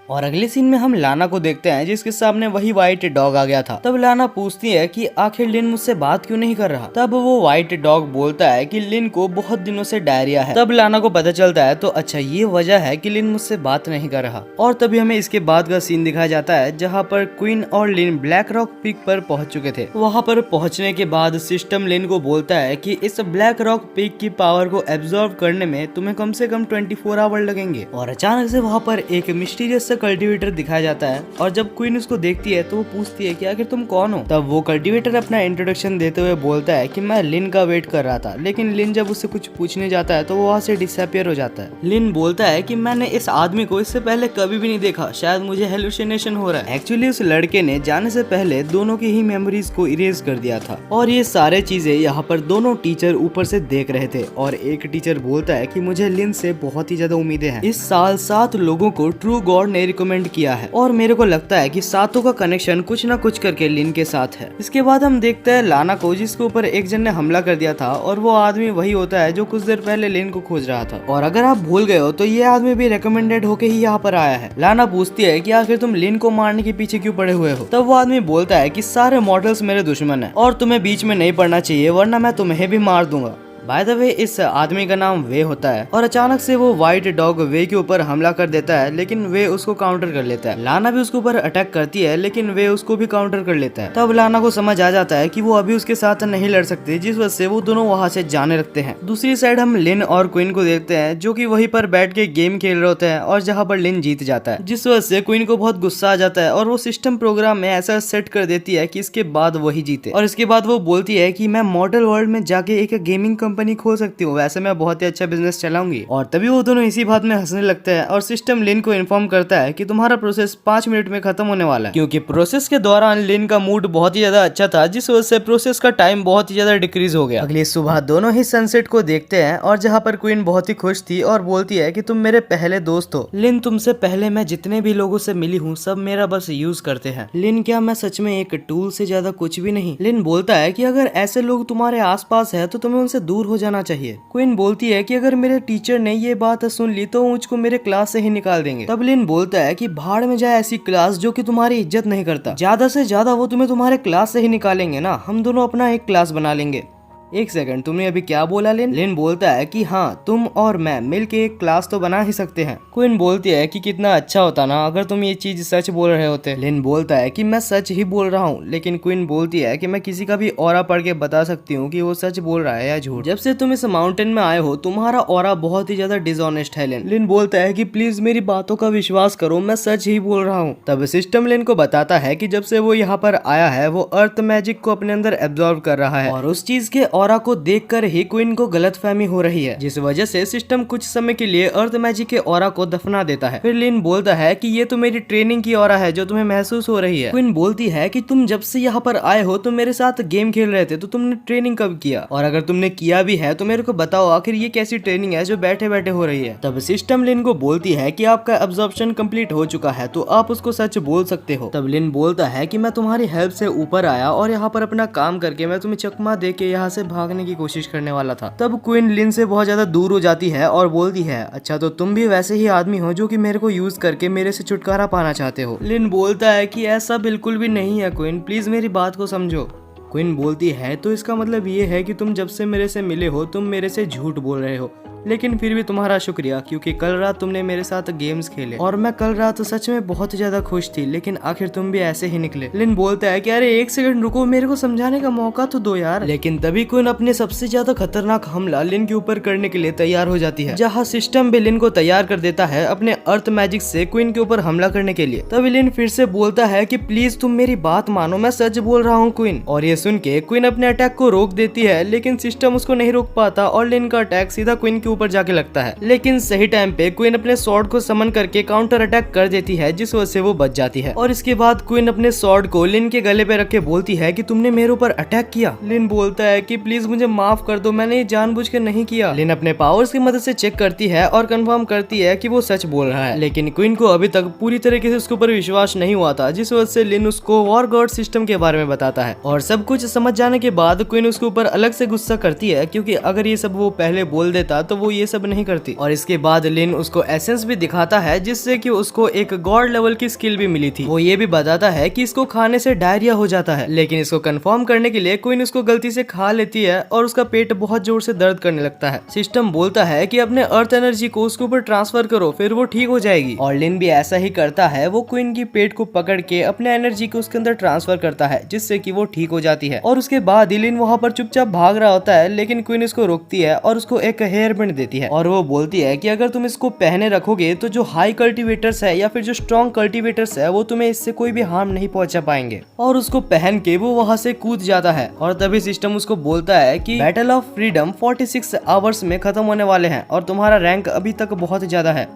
और अगले सीन में हम लाना को देखते हैं जिसके सामने वही व्हाइट डॉग आ गया था। तब लाना पूछती है कि आखिर लिन मुझसे बात क्यों नहीं कर रहा। तब वो व्हाइट डॉग बोलता है कि लिन को बहुत दिनों से डायरिया है। तब लाना को पता चलता है तो अच्छा ये वजह है कि लिन मुझसे बात नहीं कर रहा। और तभी हमें इसके बाद का सीन दिखाया जाता है जहाँ पर क्वीन और लिन ब्लैक रॉक पीक पर पहुंच चुके थे। वहाँ पर पहुंचने के बाद सिस्टम लिन को बोलता है कि इस ब्लैक रॉक पीक की पावर को एब्जॉर्ब करने में तुम्हें कम से कम 24 आवर लगेंगे। और अचानक से वहाँ पर एक मिस्टीरियस सा कल्टीवेटर दिखाया जाता है और जब क्वीन उसको देखती है तो वो पूछती है कि आखिर तुम कौन हो। तब वो कल्टीवेटर अपना इंट्रोडक्शन देते हुए बोलता है कि मैं लिन का वेट कर रहा था, लेकिन लिन जब उससे कुछ पूछने जाता है तो वो वहाँ से डिसअपियर हो जाता है। लिन बोलता है कि मैंने इस आदमी को इससे पहले कभी भी नहीं देखा, शायद मुझे हेलुसिनेशन हो रहा है। एक्चुअली उस लड़के ने जाने से पहले दोनों की ही मेमोरीज को इरेज कर दिया था। और ये सारे चीजें यहाँ पर दोनों टीचर ऊपर से देख रहे थे और एक टीचर बोलता है कि मुझे लिन से बहुत ही ज्यादा उम्मीदें हैं। इस साल 7 लोगों को ट्रू गॉड ने रिकमेंड किया है और मेरे को लगता है कि सातों का कनेक्शन कुछ ना कुछ करके लिन के साथ है। इसके बाद हम देखते हैं लाना को जिसके ऊपर एक जन ने हमला कर दिया था और वो आदमी वही होता है जो कुछ देर पहले लिन को खोज रहा था। और अगर आप भूल गए हो तो ये आदमी भी रिकमेंडेड होके ही यहाँ पर आया है। लाना पूछती है कि आखिर तुम लिन को मारने के पीछे क्यों पड़े हुए हो। तब वो आदमी बोलता है कि सारे मॉडल्स मेरे दुश्मन है और तुम्हें बीच में नहीं पड़ना चाहिए वरना मैं तुम्हें भी मार दूंगा। बाय द वे इस आदमी का नाम वे होता है और अचानक से वो व्हाइट डॉग वे के ऊपर हमला कर देता है, लेकिन वे उसको काउंटर कर लेता है। लाना भी उसके ऊपर अटैक करती है लेकिन वे उसको भी काउंटर कर लेता है। तब लाना को समझ आ जाता है कि वो अभी उसके साथ नहीं लड़ सकती, जिस वजह से वो दोनों वहाँ से जाने लगते हैं। दूसरी साइड हम लिन और क्वीन को देखते हैं जो कि वहीं पर बैठ के गेम खेल रहे होते हैं और जहाँ पर लिन जीत जाता है, जिस वजह से क्वीन को बहुत गुस्सा आ जाता है और वो सिस्टम प्रोग्राम में ऐसा सेट कर देती है कि इसके बाद वही जीते। और इसके बाद वो बोलती है कि मैं मॉडल वर्ल्ड में जाके एक गेमिंग कंपनी खोल सकती हूँ, वैसे मैं बहुत ही अच्छा बिजनेस चलाऊंगी। और तभी वो दोनों इसी बात में हंसने लगते हैं और सिस्टम लिन को इन्फॉर्म करता है कि तुम्हारा प्रोसेस 5 मिनट में खत्म होने वाला है, क्योंकि प्रोसेस के दौरान लिन का मूड बहुत ही ज्यादा अच्छा था, जिस वजह से प्रोसेस का टाइम बहुत ही ज्यादा डिक्रीज हो गया। अगली सुबह दोनों ही सनसेट को देखते हैं और जहाँ पर क्वीन बहुत ही खुश थी और बोलती है कि तुम मेरे पहले दोस्त हो। लिन तुमसे पहले मैं जितने भी लोगों से मिली हूँ सब मेरा बस यूज करते हैं। लिन क्या मैं सच में एक टूल से ज्यादा कुछ भी नहीं। लिन बोलता है कि अगर ऐसे लोग तुम्हारे आसपास है तो तुम्हें उनसे दूर हो जाना चाहिए। क्वीन बोलती है कि अगर मेरे टीचर ने ये बात सुन ली तो मुझको मेरे क्लास से ही निकाल देंगे। तब लिन बोलता है कि भाड़ में जाए ऐसी क्लास जो कि तुम्हारी इज्जत नहीं करता, ज्यादा से ज्यादा वो तुम्हें तुम्हारे क्लास से ही निकालेंगे ना, हम दोनों अपना एक क्लास बना लेंगे। एक सेकंड, तुमने अभी क्या बोला लिन? लिन बोलता है कि हाँ तुम और मैं मिलके एक क्लास तो बना ही सकते हैं। क्वीन बोलती है कि कितना अच्छा होता ना अगर तुम ये चीज सच बोल रहे होते। लिन बोलता है कि मैं सच ही बोल रहा हूँ, लेकिन क्वीन बोलती है कि मैं किसी का भी ऑरा पढ़ के बता सकती हूँ कि वो सच बोल रहा है या झूठ। जब से तुम इस माउंटेन में आए हो तुम्हारा ऑरा बहुत ही ज्यादा डिसऑनेस्ट है। लिन बोलता है कि प्लीज मेरी बातों का विश्वास करो, मैं सच ही बोल रहा हूँ। तब सिस्टम लिन को बताता है कि जब से वो यहाँ पर आया है वो अर्थ मैजिक को अपने अंदर एब्जॉर्ब कर रहा है और उस चीज के ऑरा को देखकर ही क्वीन को गलतफहमी हो रही है, जिस वजह से सिस्टम कुछ समय के लिए अर्थ मैजिक के ऑरा को दफना देता है। फिर लिन बोलता है कि ये तो मेरी ट्रेनिंग की ऑरा है जो तुम्हें महसूस हो रही है। क्वीन बोलती है कि तुम जब से यहाँ पर आए हो तुम मेरे साथ गेम खेल रहे थे, तो तुमने ट्रेनिंग कब किया, और अगर तुमने किया भी है तो मेरे को बताओ आखिर ये कैसी ट्रेनिंग है जो बैठे बैठे हो रही है। तब सिस्टम लिन को बोलती है कि आपका एब्जॉर्प्शन कंप्लीट हो चुका है तो आप उसको सच बोल सकते हो। तब लिन बोलता है कि मैं तुम्हारी हेल्प से ऊपर आया और यहाँ पर अपना काम करके मैं तुम्हें चकमा दे के यहाँ से भागने की कोशिश करने वाला था। तब क्वीन लिन से बहुत ज्यादा दूर हो जाती है और बोलती है अच्छा तो तुम भी वैसे ही आदमी हो जो कि मेरे को यूज करके मेरे से छुटकारा पाना चाहते हो। लिन बोलता है कि ऐसा बिल्कुल भी नहीं है क्वीन, प्लीज मेरी बात को समझो। क्वीन बोलती है तो इसका मतलब ये है कि तुम जब से मेरे से मिले हो तुम मेरे से झूठ बोल रहे हो, लेकिन फिर भी तुम्हारा शुक्रिया क्योंकि कल रात तुमने मेरे साथ गेम्स खेले और मैं कल रात सच में बहुत ज्यादा खुश थी, लेकिन आखिर तुम भी ऐसे ही निकले। लिन बोलता है कि अरे एक सेकंड रुको, मेरे को समझाने का मौका तो दो यार। लेकिन तभी क्वीन अपने सबसे ज्यादा खतरनाक हमला लिन के ऊपर करने के लिए तैयार हो जाती है, जहाँ सिस्टम भी लिन को तैयार कर देता है अपने अर्थ मैजिक से क्वीन के ऊपर हमला करने के लिए। तभी लिन फिर से बोलता है कि प्लीज तुम मेरी बात मानो, मैं सच बोल रहा हूँ क्वीन। और ये सुन के क्वीन अपने अटैक को रोक देती है, लेकिन सिस्टम उसको नहीं रोक पाता और लिन का अटैक सीधा क्वीन के ऊपर जाके लगता है। लेकिन सही टाइम पे क्वीन अपने स्वॉर्ड को समन करके काउंटर अटैक कर देती है, जिस वजह से वो बच जाती है। और इसके बाद क्वीन अपने स्वॉर्ड को लिन के गले पे रख के बोलती है कि तुमने मेरे ऊपर अटैक किया। लिन बोलता है कि प्लीज मुझे माफ कर दो, मैंने ये जानबूझकर नहीं किया। लिन अपने पावर्स की मदद से चेक करती है और कंफर्म करती है कि वो सच बोल रहा है, लेकिन क्वीन को अभी तक पूरी तरीके से उसके ऊपर विश्वास नहीं हुआ था, जिस वजह से लिन उसको वॉर गॉड सिस्टम के बारे में बताता है। और सब कुछ समझ जाने के बाद क्वीन उसके ऊपर अलग से गुस्सा करती है, क्योंकि अगर ये सब वो पहले बोल देता तो वो ये सब नहीं करती। और इसके बाद लिन उसको एसेंस भी दिखाता है जिससे कि उसको एक गॉड लेवल की स्किल भी मिली थी। वो ये भी बताता है कि इसको खाने से डायरिया हो जाता है, लेकिन इसको कंफर्म करने के लिए क्वीन उसको गलती से खा लेती है और उसका पेट बहुत जोर से दर्द करने लगता है। सिस्टम बोलता है कि अपने अर्थ एनर्जी को उसके ऊपर ट्रांसफर करो, फिर वो ठीक हो जाएगी। और लिन भी ऐसा ही करता है, वो क्वीन की पेट को पकड़ के अपने एनर्जी को उसके अंदर ट्रांसफर करता है जिससे कि वो ठीक हो जाती है। और उसके बाद लिन वहाँ पर चुपचाप भाग रहा होता है, लेकिन क्वीन इसको रोकती है और उसको एक हेयर बैंड देती है और वो बोलती है कि अगर तुम इसको पहने रखोगे तो जो हाई कल्टीवेटर्स है या फिर जो स्ट्रॉन्ग कल्टीवेटर्स है वो तुम्हें इससे कोई भी हार्म नहीं पहुंचा पाएंगे। और उसको पहन के वो वहाँ से कूद जाता है और तभी सिस्टम उसको बोलता है कि बैटल ऑफ फ्रीडम 46 आवर्स में खत्म होने वाले हैं और तुम्हारा रैंक अभी तक बहुत ज्यादा है।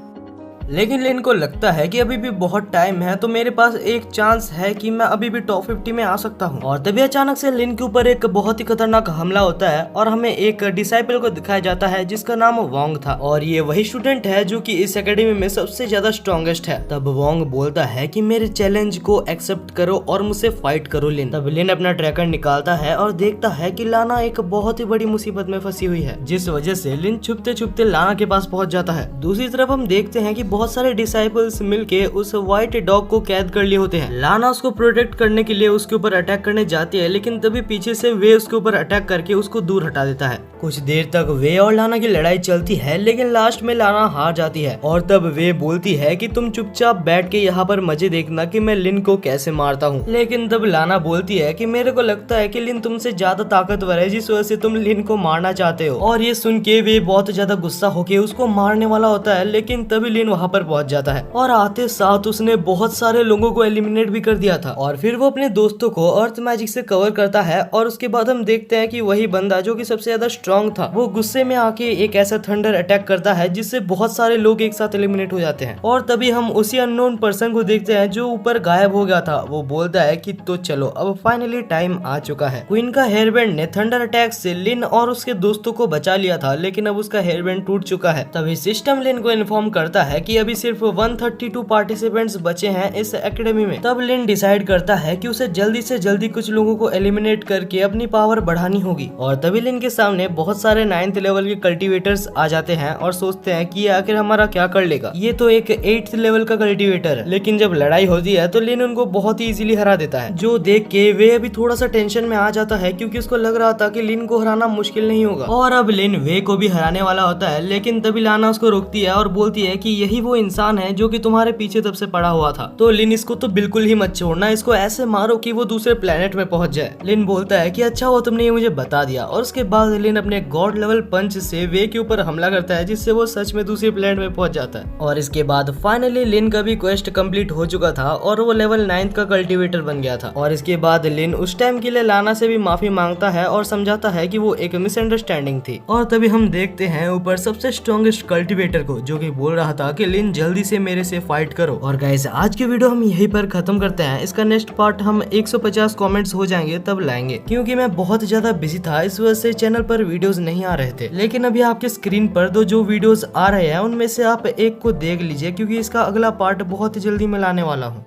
लेकिन लिन को लगता है कि अभी भी बहुत टाइम है, तो मेरे पास एक चांस है कि मैं अभी भी टॉप 50 में आ सकता हूँ। और तभी अचानक से लिन के ऊपर एक बहुत ही खतरनाक हमला होता है और हमें एक डिसाइपल को दिखाया जाता है जिसका नाम वोंग था। और ये वही स्टूडेंट है जो कि इस एकेडमी में सबसे ज्यादा स्ट्रॉन्गेस्ट है। तब वोंग बोलता है कि मेरे चैलेंज को एक्सेप्ट करो और मुझसे फाइट करो लिन। तब लिन अपना ट्रैकर निकालता है और देखता है कि लाना एक बहुत ही बड़ी मुसीबत में फंसी हुई है, जिस वजह से लिन छुपते छुपते लाना के पास पहुंच जाता है। दूसरी तरफ हम देखते हैं कि बहुत सारे डिसाइपल्स मिलके उस व्हाइट डॉग को कैद कर लिए होते हैं। लाना उसको प्रोटेक्ट करने के लिए उसके ऊपर अटैक करने जाती है, लेकिन तभी पीछे से वे उसके ऊपर अटैक करके उसको दूर हटा देता है। कुछ देर तक वे और लाना की लड़ाई चलती है, लेकिन लास्ट में लाना हार जाती है और तब वे बोलती है कि तुम चुपचाप बैठ के यहाँ पर मजे देखना कि मैं लिन को कैसे मारता हूँ। लेकिन तब लाना बोलती है कि मेरे को लगता है कि लिन तुमसे ज्यादा ताकतवर है, जिस वजह से तुम लिन को मारना चाहते हो। और ये सुन के वे बहुत ज्यादा गुस्सा होके उसको मारने वाला होता है, लेकिन तभी लिन वहाँ पर पहुंच जाता है और आते साथ उसने बहुत सारे लोगों को एलिमिनेट भी कर दिया था। और फिर वो अपने दोस्तों को अर्थ मैजिक से कवर करता है और उसके बाद हम देखते हैं कि वही बंदा जो कि सबसे ज्यादा स्ट्रांग था, वो गुस्से में आके एक ऐसा थंडर अटैक करता है जिससे बहुत सारे लोग एक साथ एलिमिनेट हो जाते हैं। और तभी हम उसी अननोन पर्सन को देखते हैं जो ऊपर गायब हो गया था। वो बोलता है कि तो चलो अब फाइनली टाइम आ चुका है। क्वीन का हेयरबैंड ने थंडर अटैक से लिन और उसके दोस्तों को बचा लिया था, लेकिन अब उसका हेयरबैंड टूट चुका है। तभी सिस्टम लिन को इन्फॉर्म करता है कि अभी सिर्फ 132 पार्टिसिपेंट्स बचे हैं इस एकेडमी में। तब लिन डिसाइड करता है कि उसे जल्दी से जल्दी कुछ लोगों को एलिमिनेट करके अपनी पावर बढ़ानी होगी। और तभी लिन के सामने बहुत सारे 9th लेवल के कल्टीवेटर्स आ जाते हैं और सोचते हैं कि आखिर हमारा क्या कर लेगा, ये तो एक 8th लेवल का कल्टीवेटर है। लेकिन जब लड़ाई होती है तो लिन उनको बहुत ही इजीली हरा देता है, जो देख के वे अभी थोड़ा सा टेंशन में आ जाता है, क्योंकि उसको लग रहा था कि लिन को हराना मुश्किल नहीं होगा। और अब लिन वे को भी हराने वाला होता है, लेकिन तभी लाना उसको रोकती है और बोलती है कि यही वो इंसान है जो कि तुम्हारे पीछे तब से पड़ा हुआ था, तो लिन इसको तो बिल्कुल ही मत छोड़ना, इसको ऐसे मारो कि वो दूसरे प्लेनेट में पहुंच जाए। लिन बोलता है कि अच्छा हुआ तुमने ये मुझे बता दिया। और उसके बाद लिन अपने गॉड लेवल पंच से वे के ऊपर हमला करता है, जिससे वो सच में दूसरे प्लेनेट में पहुंच जाता है। और इसके बाद फाइनली लिन का भी क्वेस्ट कंप्लीट हो चुका था और वो लेवल 9th का कल्टीवेटर बन गया था। और इसके बाद लिन उस टाइम के लिए लाना से भी माफी मांगता है और समझाता है कि वो एक मिसअंडरस्टैंडिंग थी। और तभी हम देखते हैं ऊपर सबसे स्ट्रॉन्गेस्ट कल्टीवेटर को, जो कि बोल रहा था कि लिन जल्दी से मेरे से फाइट करो। और गाइस आज की वीडियो हम यहीं पर खत्म करते हैं। इसका नेक्स्ट पार्ट हम 150 कमेंट्स हो जाएंगे तब लाएंगे, क्योंकि मैं बहुत ज्यादा बिजी था, इस वजह से चैनल पर वीडियोस नहीं आ रहे थे। लेकिन अभी आपके स्क्रीन पर जो वीडियोस आ रहे हैं उनमें से आप एक को देख लीजिए, क्योंकि इसका अगला पार्ट बहुत जल्दी मैं लाने वाला हूँ।